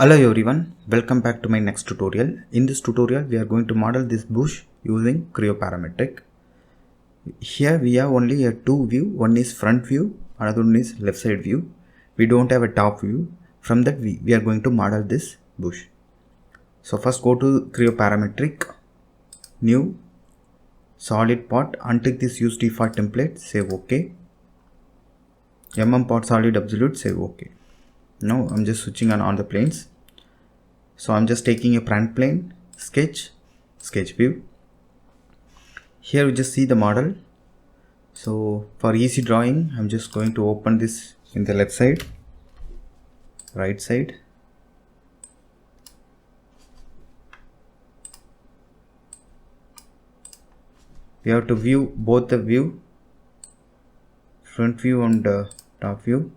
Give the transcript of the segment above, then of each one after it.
Hello everyone, welcome back to my next tutorial. In this tutorial we are going to model this bush using Creo Parametric. Here we have only a two view, one is front view, another one is left side view. We don't have a top view. From that we are going to model this bush. So first go to Creo Parametric, new, solid part, untick this use default template, save OK. Part solid absolute, save OK. Now I'm just switching on the planes. So I'm just taking a front plane, sketch view. Here we just see the model. So for easy drawing, I'm just going to open this in the left side, right side. We have to view both the view, front view and top view.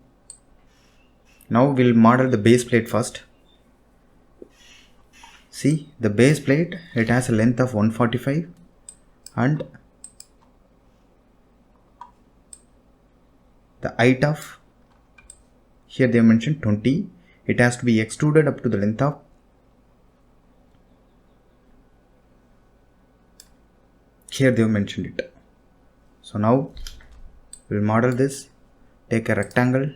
Now we'll model the base plate first. See, the base plate, it has a length of 145 and the height of, here they mentioned 20. It has to be extruded up to the length of, here they mentioned it. So now we'll model this, take a rectangle.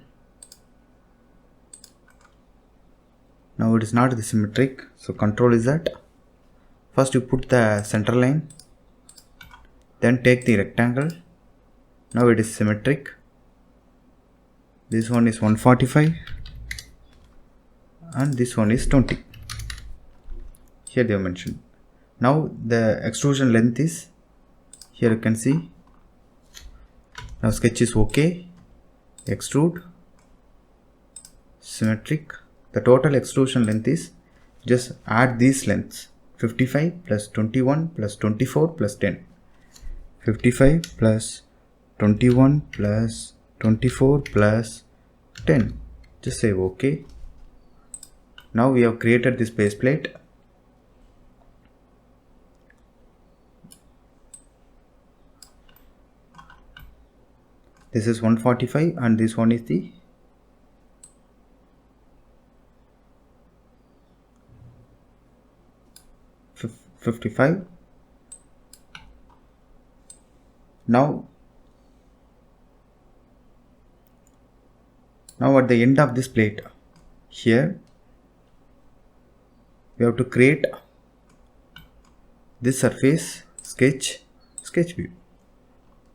Now it is not the symmetric, so control is that. First you put the center line, then take the rectangle. Now it is symmetric. This one is 145 and this one is 20. Here they have mentioned. Now the extrusion length is, here you can see. Now sketch is OK, extrude, symmetric. The total extrusion length is, just add these lengths, 55 plus 21 plus 24 plus 10. 55 plus 21 plus 24 plus 10. Just say OK. Now we have created this base plate. This is 145 and this one is the 55. Now at the end of this plate, here we have to create this surface, sketch view.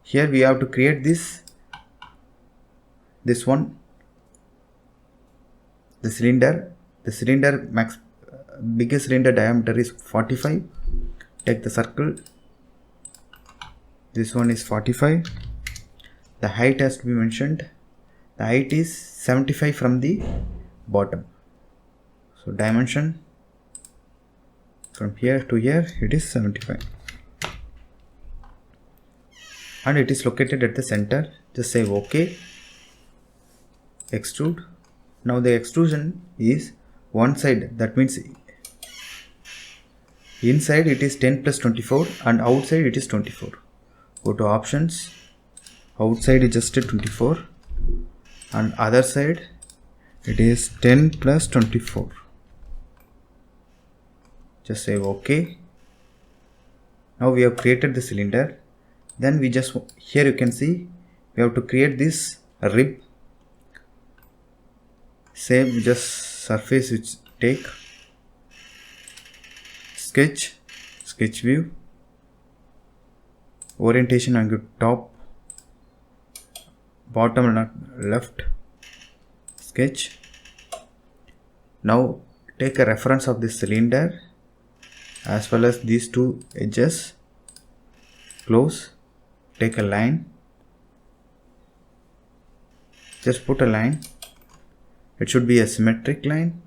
Here we have to create this one, the cylinder max, biggest cylinder diameter is 45. Take the circle, this one is 45. The height has to be mentioned. The height is 75 from the bottom. So dimension from here to here, it is 75. And it is located at the center. Just say OK. Extrude. Now the extrusion is one side, that means inside it is 10 plus 24 and outside it is 24. Go to options, outside is just 24 and other side it is 10 plus 24. Just say OK. Now we have created the cylinder. Then we just, here you can see we have to create this rib. Same just surface which take, sketch view, orientation angle top, bottom and left, sketch. Now take a reference of this cylinder as well as these two edges, close, take a line, just put a line. It should be a symmetric line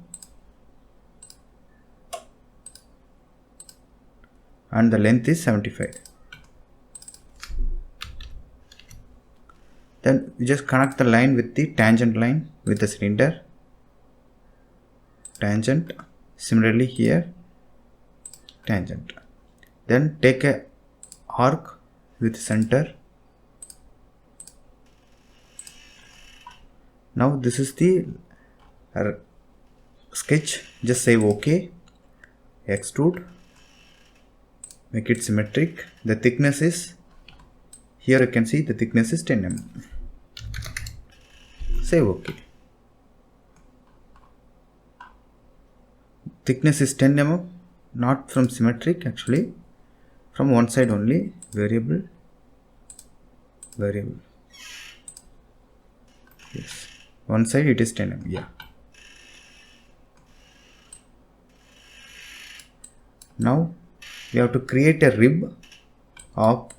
and the length is 75. Then we just connect the line with the tangent line with the cylinder, tangent. Similarly here, tangent. Then take a arc with center. Now this is the sketch Just save OK, extrude, make it symmetric. The thickness is, here you can see the thickness is 10 mm. Save OK. Thickness is 10 mm, not from symmetric actually, from one side only. Variable. Yes, one side it is 10 mm. Yeah. Now we have to create a rib of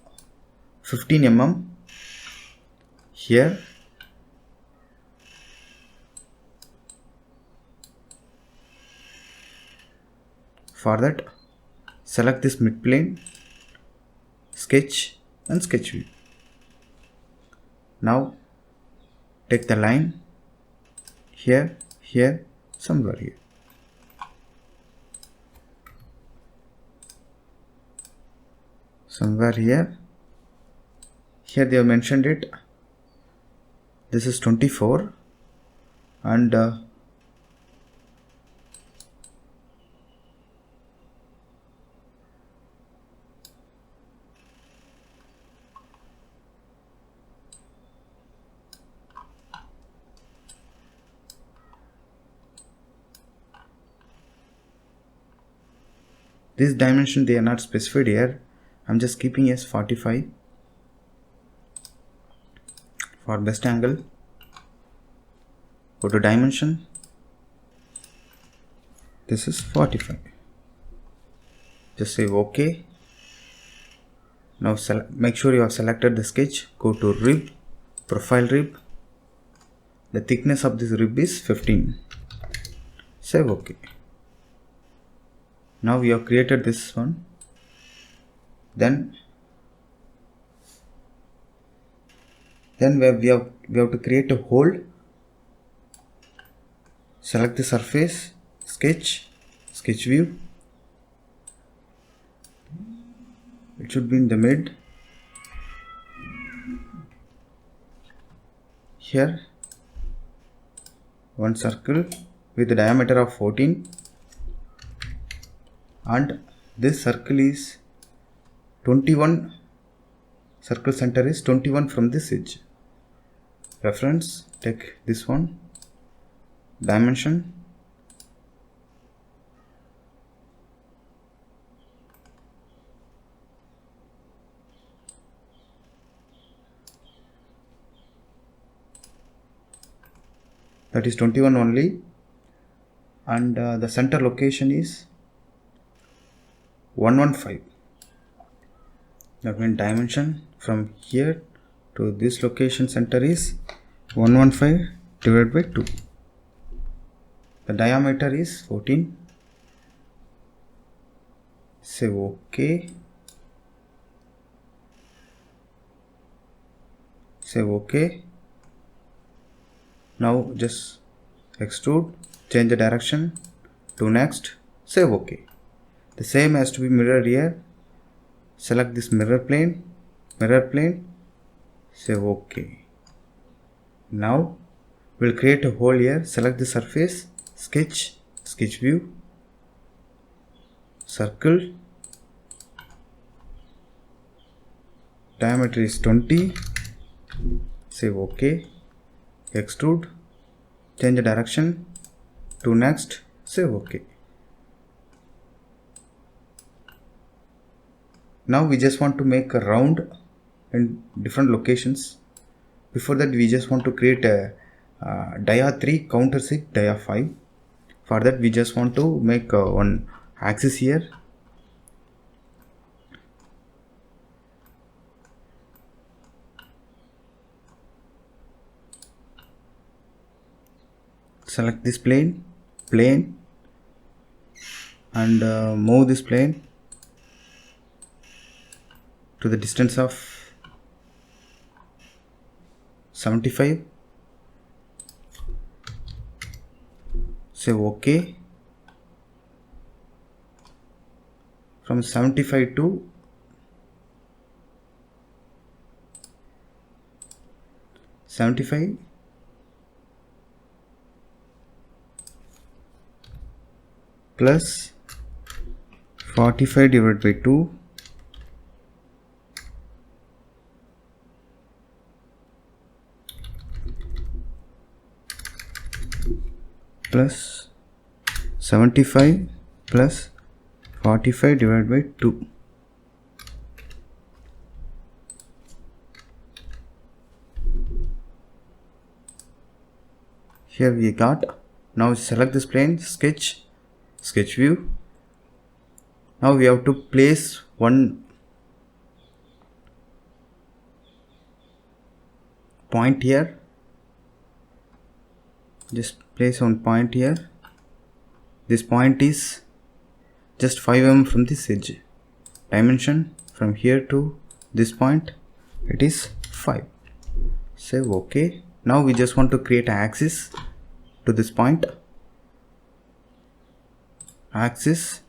15 mm here. For that, select this midplane, sketch and sketch view. Now take the line here, somewhere here. Somewhere here. Here they have mentioned it. This is 24 and this dimension they are not specified here. I'm just keeping as 45 for best angle. Go to dimension. This is 45. Just say OK. Now make sure you have selected the sketch. Go to rib, profile rib. The thickness of this rib is 15. Save OK. Now we have created this one. Then we have to create a hole. Select the surface, sketch view. It should be in the mid. Here, one circle with a diameter of 14, and this circle is 21. Circle center is 21 from this edge. Reference, take this one. Dimension, that is 21 only, and the center location is 115. That means dimension from here to this location center is 115 divided by 2. The diameter is 14. Say OK. Say OK. Now just extrude, change the direction to next, save OK. The same has to be mirrored here. Select this mirror plane, save OK. Now we'll create a hole here. Select the surface, sketch view, circle, diameter is 20, save OK. Extrude, change the direction to next, save OK. Now we just want to make a round in different locations. Before that, we just want to create a dia 3 counter 6 dia 5. For that, we just want to make one axis here. Select this plane and move this plane to the distance of 75. Say OK. From 75 to 75, plus 45 divided by 2 plus 75 plus 45 divided by 2. Here we got. Now select this plane, sketch view. Now we have to place one point here. Just place one point here. This point is just 5 mm from this edge. Dimension from here to this point, it is 5. Save OK. Now we just want to create an axis to this point. Axis,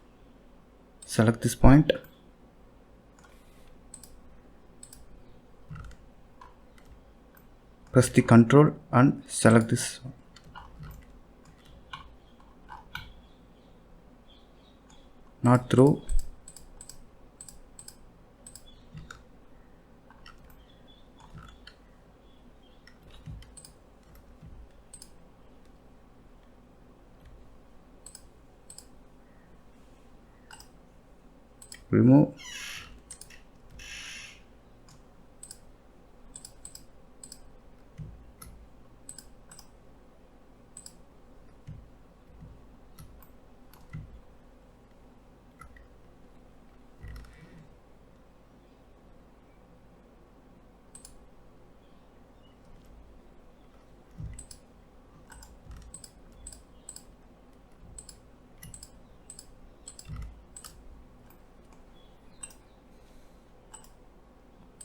select this point, press the Ctrl and select this. Not through. Remove.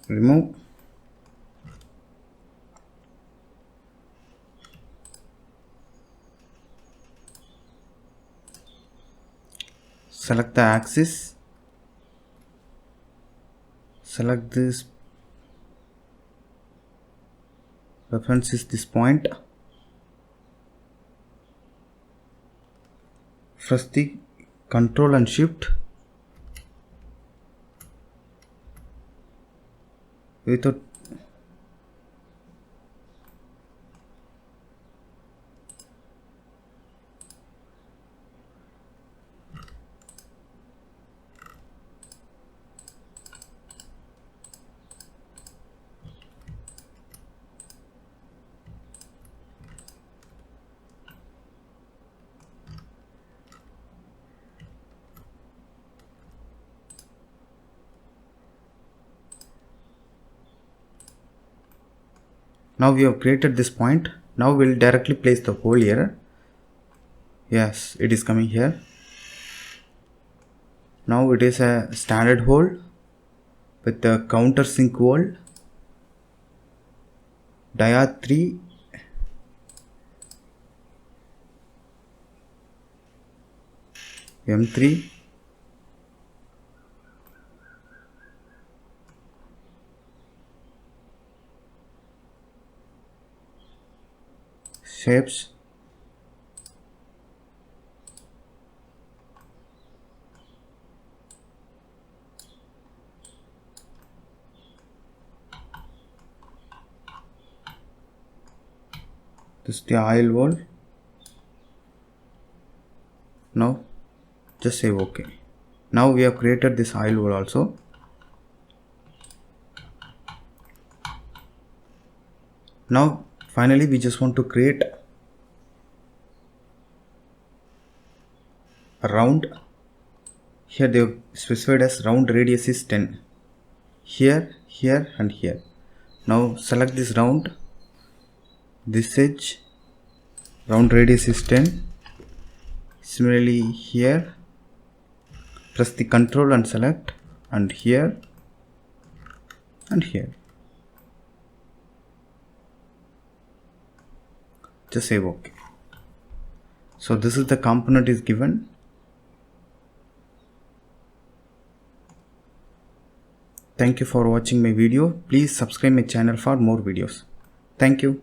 Remove. Select the axis. Select this. Reference is this point. Press the Ctrl and Shift. Without now we have created this point. Now we'll directly place the hole here. Yes, it is coming here. Now it is a standard hole with the countersink hole, dia 3, M3, shapes, this is the oil wall. Now just say OK. Now we have created this oil wall also. Now finally we just want to create a round. Here they have specified as round radius is 10. Here, here and here. Now select this round. This edge, round radius is 10. Similarly here, press the Ctrl and select, and here and here. Just say OK. So this is the component is given. Thank you for watching my video. Please subscribe my channel for more videos. Thank you.